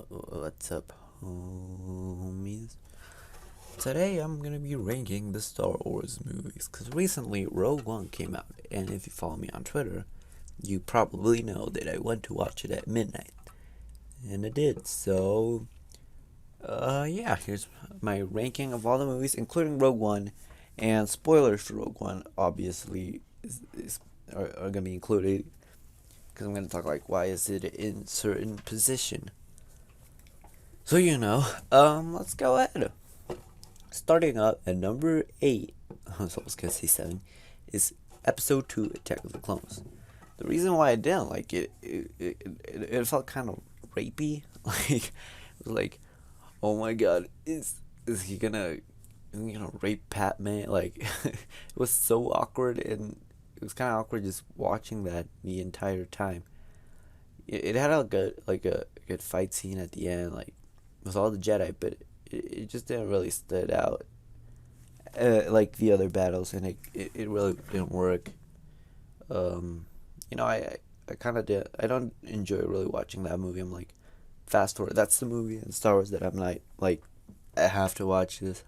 What's up, homies? Today I'm gonna be ranking the Star Wars movies because recently Rogue One came out, and if you follow me on Twitter, you probably know that I went to watch it at midnight, and I did. So, yeah, here's my ranking of all the movies, including Rogue One, and spoilers for Rogue One obviously are gonna be included because I'm gonna talk like why is it in certain position. So let's go ahead. Starting up at number 8, I was almost gonna say 7, is Episode 2, Attack of the Clones. The reason why I didn't like it felt kind of rapey. It was like, oh my god, is he gonna rape Padme? It was so awkward, and it was kind of awkward just watching that the entire time. It had a good fight scene at the end, like with all the Jedi, but it just didn't really stood out like the other battles, and it really didn't work. I kind of did. I don't enjoy really watching that movie. I'm like, fast forward. That's the movie in Star Wars that I'm not like, I have to watch this.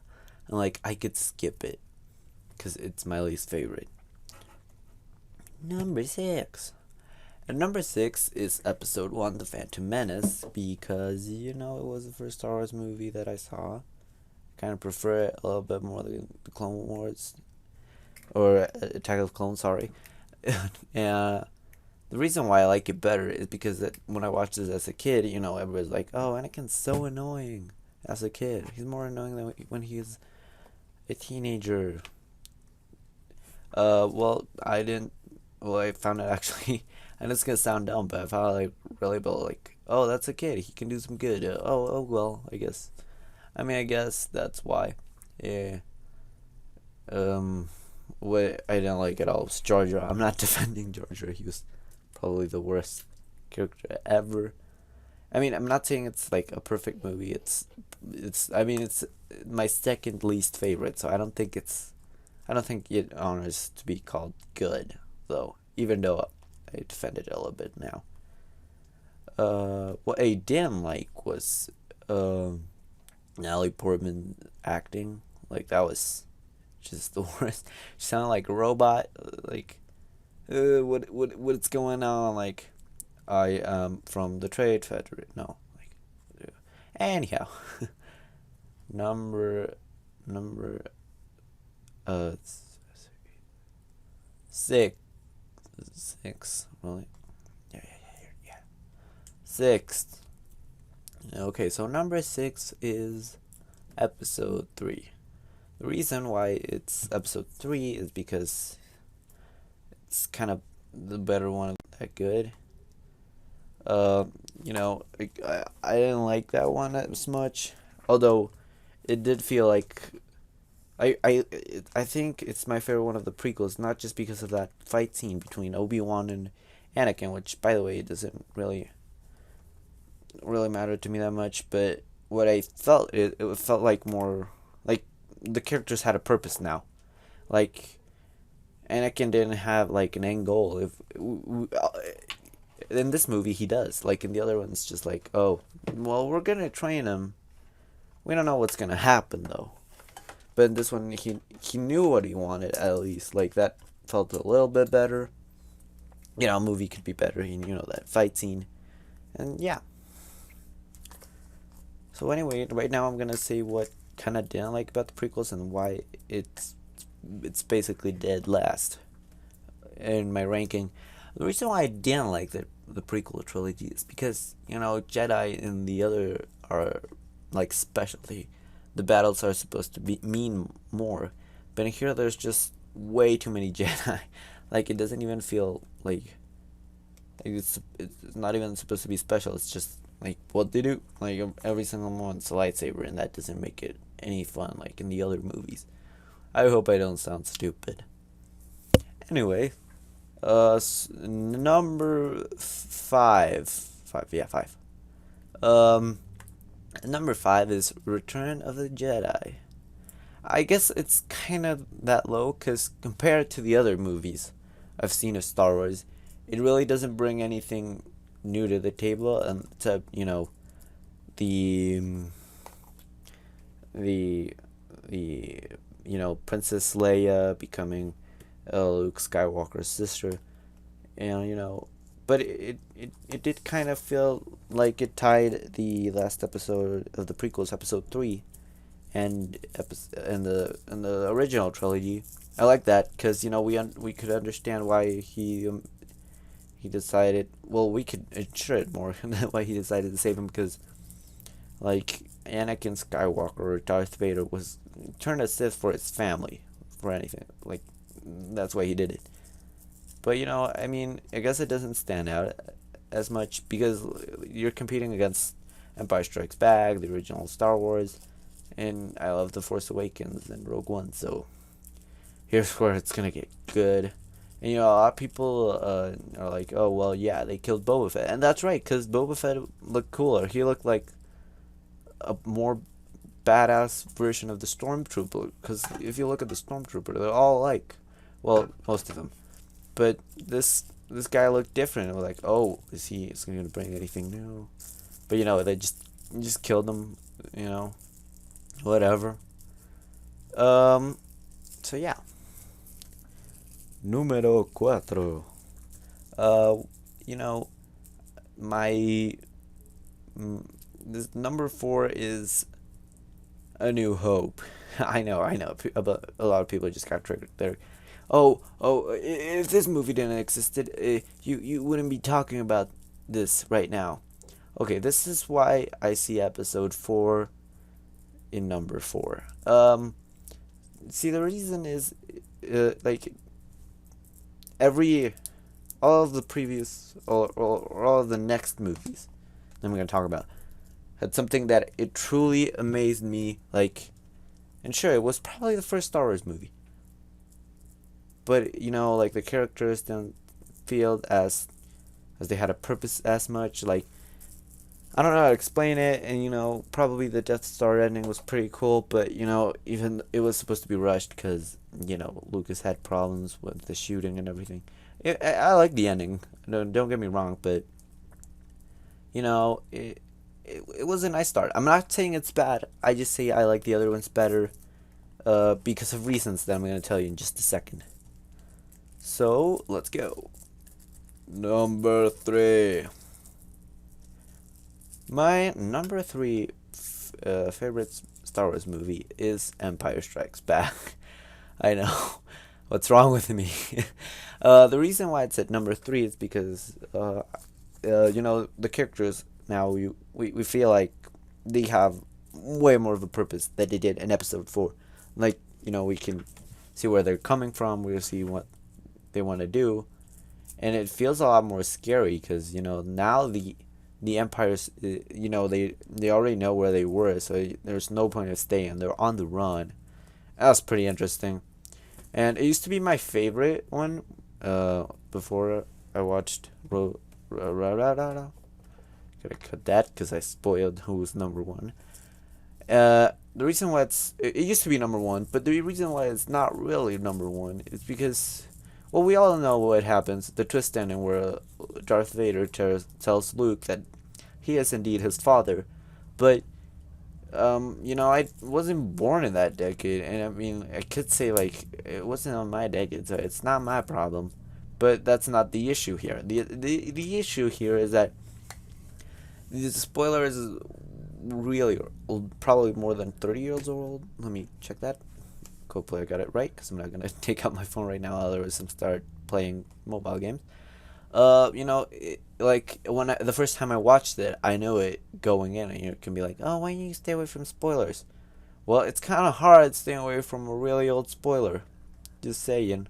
And like, I could skip it because it's my least favorite. Number 6. And number 6 is Episode 1, The Phantom Menace, because, it was the first Star Wars movie that I saw. Kind of prefer it a little bit more than the Clone Wars, or Attack of the Clones, sorry. And the reason why I like it better is because when I watched this as a kid, everybody's like, oh, Anakin's so annoying as a kid. He's more annoying than when he's a teenager. I didn't. Well, I found it actually. And it's gonna sound dumb, but I found it really about oh, that's a kid. He can do some good. Well, I guess. I guess that's why. Yeah. What I didn't like at all was Jar Jar. I'm not defending Jar Jar. He was probably the worst character ever. I'm not saying it's like a perfect movie. It's my second least favorite. So I don't think it honors to be called good, though. Even though I defended it a little bit now. What I didn't like was Natalie Portman acting. That was just the worst. She sounded like a robot. What's going on? I am from the Trade Federation. No, anyhow, number uh six six really yeah. Sixth. Okay, so number 6 is Episode 3. The reason why it's Episode 3 is because it's kind of the better one, that good. I didn't like that one as much, although it did feel like I think it's my favorite one of the prequels, not just because of that fight scene between Obi-Wan and Anakin, which by the way doesn't really matter to me that much, but what I felt, it felt like more like the characters had a purpose now. Like Anakin didn't have like an end goal. If in this movie he does. Like in the other ones, just like, oh, well, we're gonna train him. We don't know what's gonna happen though. But in this one, he knew what he wanted at least. Like that felt a little bit better. A movie could be better. That fight scene, and yeah. So anyway, right now I'm gonna say what kind of didn't like about the prequels and why it's basically dead last in my ranking. The reason why I didn't like the prequel trilogy is because Jedi in the other are like specialty. The battles are supposed to mean more, but in here there's just way too many Jedi. It doesn't even feel it's not even supposed to be special. It's just what they do. Every single one's a lightsaber, and that doesn't make it any fun like in the other movies. I hope I don't sound stupid. Anyway, number 5, yeah, 5. Number 5 is Return of the Jedi. I guess it's kind of that low because compared to the other movies I've seen of Star Wars, it really doesn't bring anything new to the table, and to the the the Princess Leia becoming Luke Skywalker's sister, and but it did kind of feel like it tied the last episode of the prequels, episode 3, and the original trilogy. I like that because we could understand why he decided. Well, we could ensure it more why he decided to save him, because like Anakin Skywalker or Darth Vader was turned a Sith for his family, for anything. Like that's why he did it. But I mean, I guess it doesn't stand out as much because you're competing against Empire Strikes Back, the original Star Wars, and I love The Force Awakens and Rogue One. So here's where it's gonna get good. And a lot of people are like, oh well, yeah, they killed Boba Fett, and that's right, because Boba Fett looked cooler. He looked like a more badass version of the Stormtrooper. Because if you look at the Stormtrooper, they're all alike. Well, most of them. But this guy looked different. We're like, oh, is he going to bring anything new? But they just killed him. Whatever. So yeah. Número 4. My this number 4 is A New Hope. I know. But a lot of people just got triggered there. Oh! If this movie didn't existed, you wouldn't be talking about this right now. Okay, this is why I see episode 4 in number 4. See, the reason is, like, all of the previous, or all of the next movies I'm going to talk about had something that it truly amazed me, like, and sure, it was probably the first Star Wars movie. But, like, the characters didn't feel as they had a purpose as much. Like, I don't know how to explain it, and, probably the Death Star ending was pretty cool, but, even it was supposed to be rushed because, Lucas had problems with the shooting and everything. I like the ending, don't get me wrong, but, it was a nice start. I'm not saying it's bad, I just say I like the other ones better, because of reasons that I'm going to tell you in just a second. So, let's go. Number 3. My number 3 favorite Star Wars movie is Empire Strikes Back. I know. What's wrong with me? The reason why it's at number 3 is because, the characters now, we feel like they have way more of a purpose than they did in episode 4. Like, we can see where they're coming from, we see what they want to do, and it feels a lot more scary because, now the Empires, they already know where they were, so there's no point of staying. They're on the run. That was pretty interesting. And it used to be my favorite one before I watched Gotta cut that because I spoiled who was number 1. The reason why it used to be number 1, but the reason why it's not really number 1 is because, well, we all know what happens. The twist ending where Darth Vader tells Luke that he is indeed his father. But, I wasn't born in that decade. And, I mean, I could say, like, it wasn't on my decade, so it's not my problem. But that's not the issue here. The issue here is that the spoiler is really old, probably more than 30 years old. Let me check that. Hopefully I got it right, because I'm not going to take out my phone right now, otherwise I'm start playing mobile games. Like, the first time I watched it, I knew it going in, and it can be like, oh, why don't you stay away from spoilers? Well, it's kind of hard staying away from a really old spoiler. Just saying.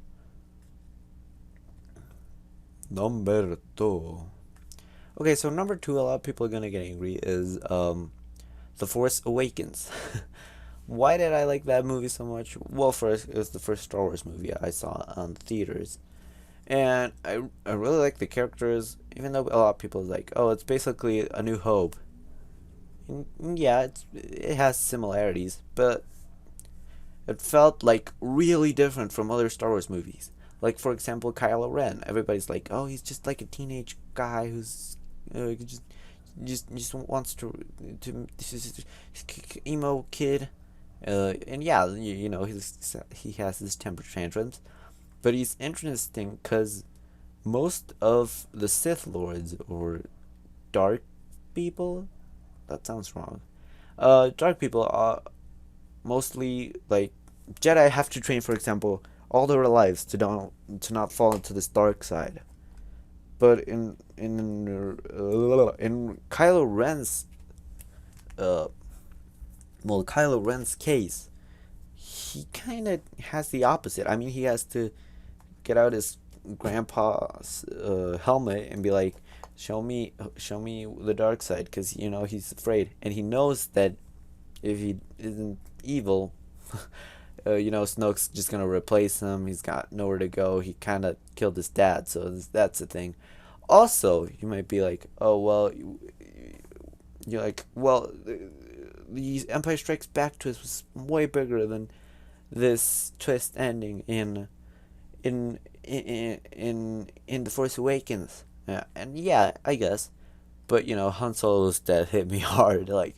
Number 2. Okay, so number 2, a lot of people are gonna get angry, is The Force Awakens. Why did I like that movie so much? Well, first, it was the first Star Wars movie I saw on theaters. And I really like the characters, even though a lot of people are like, oh, it's basically A New Hope. And yeah, it has similarities, but it felt like really different from other Star Wars movies. Like, for example, Kylo Ren. Everybody's like, oh, he's just like a teenage guy who's just just wants to emo kid. And yeah, you know, he has his temper tantrums, but he's interesting because most of the Sith Lords or dark people, that sounds wrong. Dark people are mostly like Jedi have to train, for example, all their lives to not fall into this dark side. But in Kylo Ren's uh Kylo Ren's case, he kind of has the opposite. I mean, he has to get out his grandpa's helmet and be like, show me the dark side, because you know he's afraid, and he knows that if he isn't evil, you know, Snoke's just gonna replace him. He's got nowhere to go. He kind of killed his dad, so that's the thing. Also, you might be like, oh well, you're like, well, the Empire Strikes Back twist was way bigger than this twist ending in the Force Awakens. Yeah, and yeah, I guess, but you know, Han Solo's death hit me hard. Like,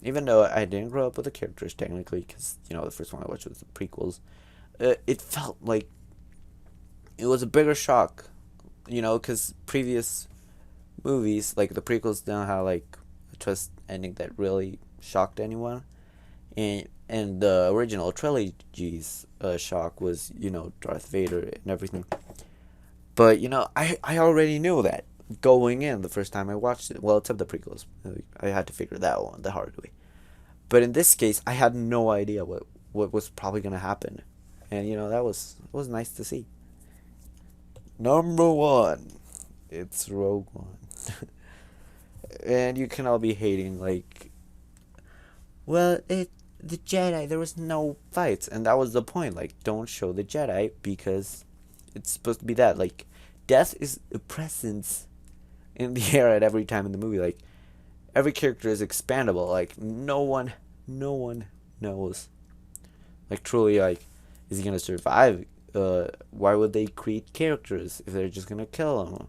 even though I didn't grow up with the characters technically, because you know the first one I watched was the prequels, it felt like it was a bigger shock. You know, because previous movies like the prequels don't have like a twist ending that really shocked anyone, and the original trilogy's shock was, you know, Darth Vader and everything. But you know, I already knew that going in the first time I watched it. Well, except the prequels, I had to figure that one the hard way. But in this case, I had no idea what was probably gonna happen, and you know that was nice to see. Number one, it's Rogue One, and you can all be hating like, well, it the Jedi, there was no fights, and that was the point. Like, don't show the Jedi because it's supposed to be that. Like, death is a presence in the air at every time in the movie. Like, every character is expandable. Like, no one knows. Like, truly, like, is he gonna survive? Why would they create characters if they're just gonna kill him?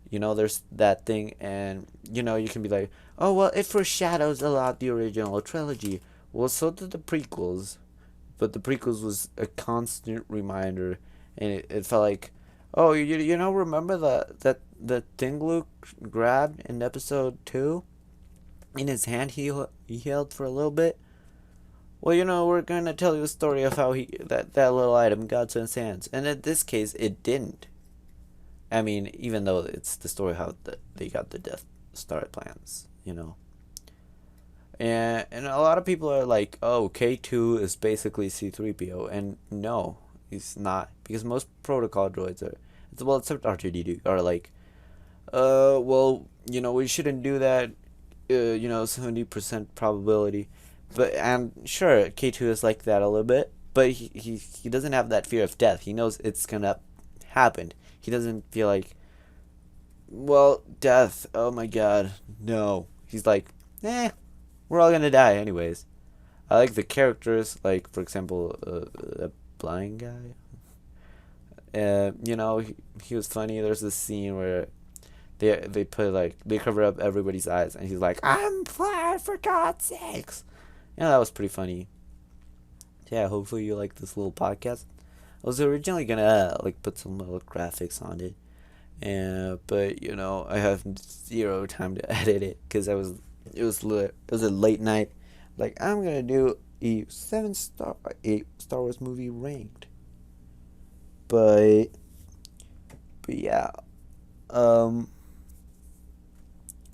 You know, there's that thing, and you know, you can be like, oh well, it foreshadows a lot the original trilogy. Well, so did the prequels, but the prequels was a constant reminder, and it felt like, oh, you know, remember the thing Luke grabbed in episode 2 in his hand, he held for a little bit. Well, you know, we're gonna tell you the story of how that little item got to his hands, and in this case, it didn't. I mean, even though it's the story how they got the Death Star plans, you know. And a lot of people are like, oh, K2 is basically C3PO, and no, he's not, because most protocol droids are, well, except R2D2, are like, well, you know, we shouldn't do that, you know, 70% probability. But, and sure, K2 is like that a little bit, but he doesn't have that fear of death. He knows it's gonna happen. He doesn't feel like, well, death, oh my god, no. He's like, we're all gonna die anyways. I like the characters, like, for example, a blind guy. You know, he was funny. There's this scene where they put, like, they cover up everybody's eyes, and he's like, I'm blind, for God's sakes. You know, that was pretty funny. Yeah, hopefully you like this little podcast. I was originally gonna like put some little graphics on it, but you know, I have zero time to edit it because it was a late night. Like, I'm gonna do a 8 Star Wars movie ranked, but yeah, um,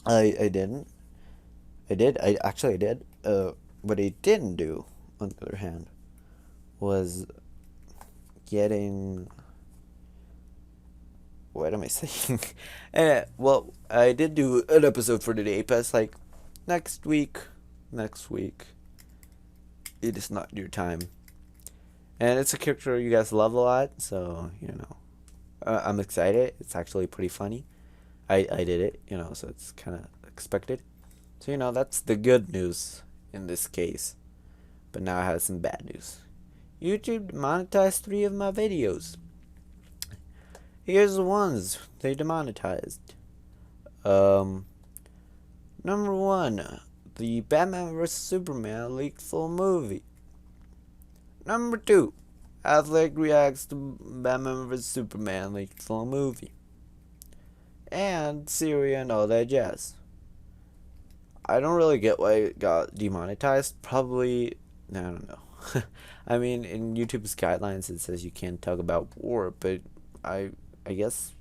I didn't. I did. What I didn't do, on the other hand, was getting. What am I saying? Well, I did do an episode for today, but it's like next week. Next week, it is not your time, and it's a character you guys love a lot, so you know, I'm excited. It's actually pretty funny. I did it, you know, so it's kind of expected. So you know, that's the good news in this case. But now I have some bad news. YouTube demonetized 3 of my videos. Here's the ones they demonetized. Number 1, the Batman vs Superman leaked full movie. Number 2, Affleck reacts to Batman vs Superman leaked full movie. And Syria and all that jazz. I don't really get why it got demonetized. Probably, I don't know. I mean, in YouTube's guidelines it says you can't talk about war, but I guess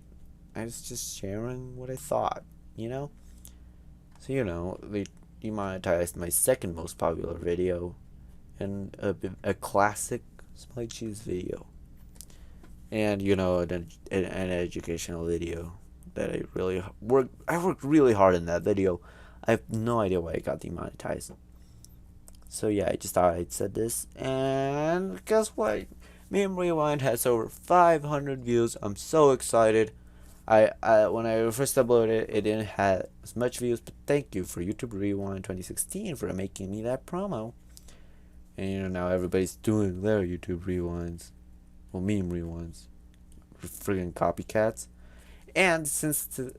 I was just sharing what I thought, you know? So, they demonetized my second most popular video and a classic Spike Cheese video. And, an educational video that I worked really hard in that video. I have no idea why it got demonetized. So yeah, I just thought I'd said this, and guess what? Meme Rewind has over 500 views. I'm so excited. I when I first uploaded it, it didn't have as much views, but thank you for YouTube Rewind 2016 for making me that promo. And now everybody's doing their YouTube rewinds, well, meme rewinds, friggin' copycats. And since due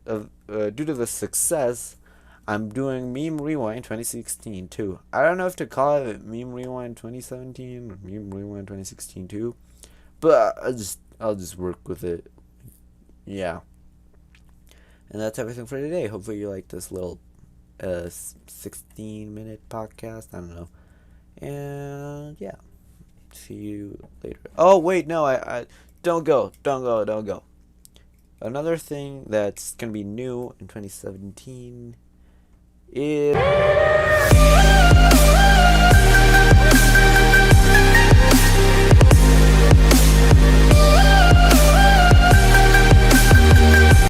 to the success, I'm doing Meme Rewind 2016 too. I don't know if to call it Meme Rewind 2017 or Meme Rewind 2016 too, but I'll just work with it. Yeah. And that's everything for today. Hopefully you like this little 16-minute podcast. I don't know. And yeah. See you later. Oh wait, no, I don't go. Another thing that's gonna be new in 2017 is